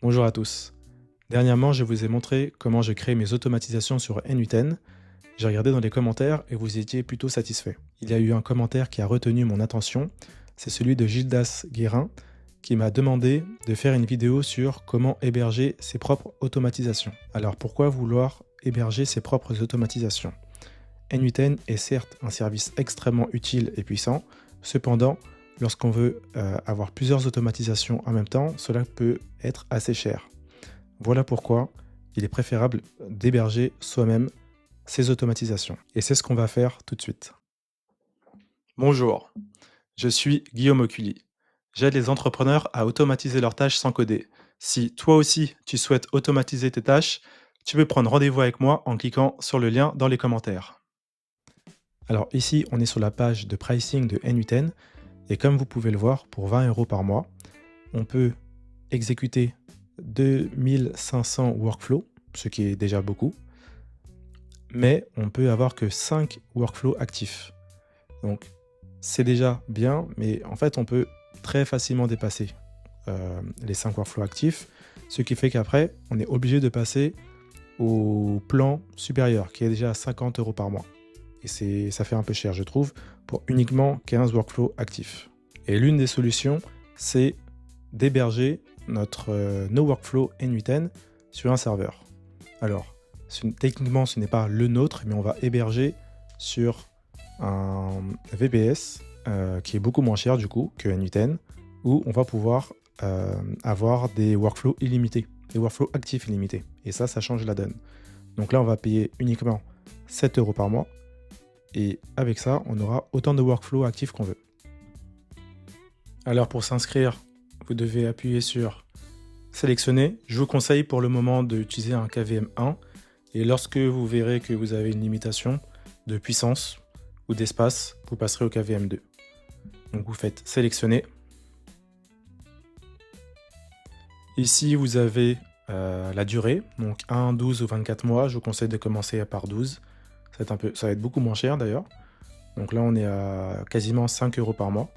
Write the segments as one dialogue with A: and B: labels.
A: Bonjour à tous. Dernièrement, je vous ai montré comment je crée mes automatisations sur n8n. J'ai regardé dans les commentaires et vous étiez plutôt satisfait. Il y a eu un commentaire qui a retenu mon attention, c'est celui de Gildas Guérin qui m'a demandé de faire une vidéo sur comment héberger ses propres automatisations. Alors pourquoi vouloir héberger ses propres automatisations? n8n est certes un service extrêmement utile et puissant, cependant, lorsqu'on veut avoir plusieurs automatisations en même temps, cela peut être assez cher. Voilà pourquoi il est préférable d'héberger soi-même ces automatisations. Et c'est ce qu'on va faire tout de suite. Bonjour, je suis Guillaume Oculi. J'aide les entrepreneurs à automatiser leurs tâches sans coder. Si toi aussi tu souhaites automatiser tes tâches, tu peux prendre rendez-vous avec moi en cliquant sur le lien dans les commentaires. Alors ici, on est sur la page de pricing de n8n et comme vous pouvez le voir, pour 20 € par mois, on peut exécuter 2500 workflows, ce qui est déjà beaucoup, mais on peut avoir que 5 workflows actifs. Donc c'est déjà bien, mais en fait on peut très facilement dépasser les 5 workflows actifs, ce qui fait qu'après on est obligé de passer au plan supérieur qui est déjà à 50 € par mois. Et ça fait un peu cher je trouve, pour uniquement 15 workflows actifs. Et l'une des solutions, c'est d'héberger notre NoWorkflow n8n sur un serveur. Alors, techniquement, ce n'est pas le nôtre, mais on va héberger sur un VPS qui est beaucoup moins cher du coup que n8n, où on va pouvoir avoir des workflows illimités, des workflows actifs illimités. Et ça change la donne. Donc là, on va payer uniquement 7 € par mois. Et avec ça, on aura autant de workflows actifs qu'on veut. Alors pour s'inscrire, vous devez appuyer sur sélectionner. Je vous conseille pour le moment d'utiliser un KVM1 et lorsque vous verrez que vous avez une limitation de puissance ou d'espace, vous passerez au KVM2. Donc vous faites sélectionner. Ici vous avez la durée, donc 1, 12 ou 24 mois. Je vous conseille de commencer par 12. Ça va être beaucoup moins cher d'ailleurs. Donc là on est à quasiment 5 € par mois.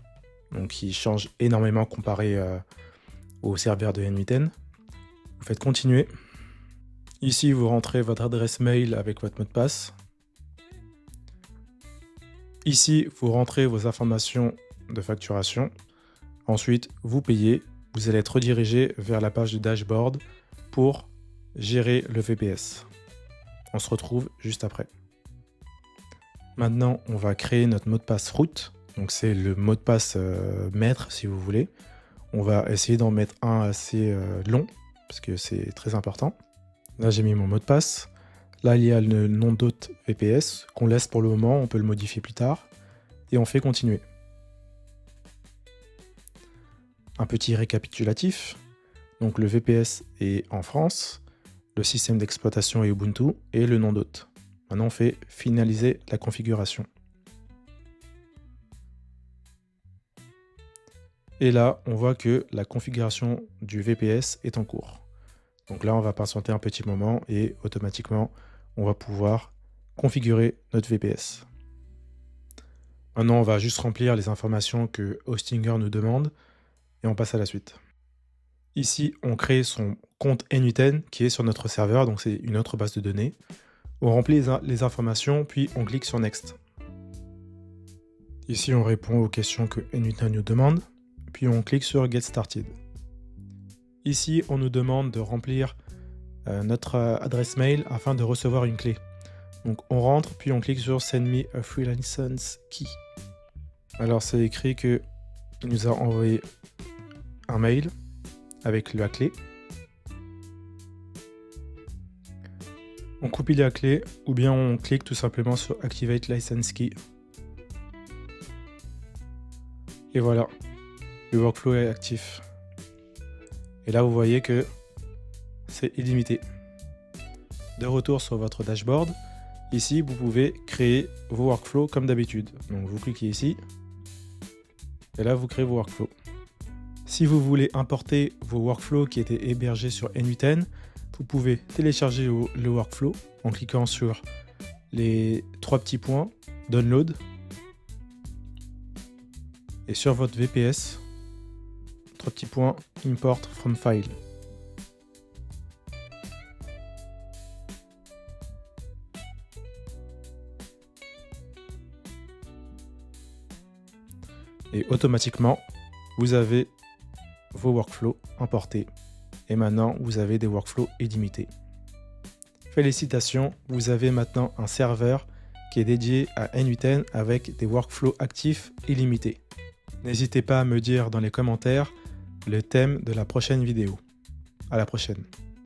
A: Donc qui change énormément comparé au serveur de n8n. Vous faites continuer. Ici, vous rentrez votre adresse mail avec votre mot de passe. Ici, vous rentrez vos informations de facturation. Ensuite, vous payez. Vous allez être redirigé vers la page de dashboard pour gérer le VPS. On se retrouve juste après. Maintenant, on va créer notre mot de passe route. Donc c'est le mot de passe maître si vous voulez. On va essayer d'en mettre un assez long parce que c'est très important. Là j'ai mis mon mot de passe. Là il y a le nom d'hôte VPS qu'on laisse pour le moment, on peut le modifier plus tard. Et on fait continuer. Un petit récapitulatif. Donc le VPS est en France, le système d'exploitation est Ubuntu et le nom d'hôte. Maintenant on fait finaliser la configuration. Et là, on voit que la configuration du VPS est en cours. Donc là, on va patienter un petit moment et automatiquement, on va pouvoir configurer notre VPS. Maintenant, on va juste remplir les informations que Hostinger nous demande et on passe à la suite. Ici, on crée son compte n8n qui est sur notre serveur, donc c'est une autre base de données. On remplit les informations, puis on clique sur Next. Ici, on répond aux questions que n8n nous demande. Puis on clique sur Get Started. Ici, on nous demande de remplir notre adresse mail afin de recevoir une clé. Donc on rentre, puis on clique sur Send me a free license key. Alors c'est écrit qu'il nous a envoyé un mail avec la clé. On copie la clé ou bien on clique tout simplement sur Activate License Key. Et voilà. Le workflow est actif. Et là, vous voyez que c'est illimité. De retour sur votre dashboard, ici, vous pouvez créer vos workflows comme d'habitude. Donc, vous cliquez ici. Et là, vous créez vos workflows. Si vous voulez importer vos workflows qui étaient hébergés sur n8n, vous pouvez télécharger le workflow en cliquant sur les 3 petits points, Download. Et sur votre VPS, 3 petits points, Import from File. Et automatiquement, vous avez vos workflows importés. Et maintenant, vous avez des workflows illimités. Félicitations, vous avez maintenant un serveur qui est dédié à n8n avec des workflows actifs illimités. N'hésitez pas à me dire dans les commentaires le thème de la prochaine vidéo. À la prochaine.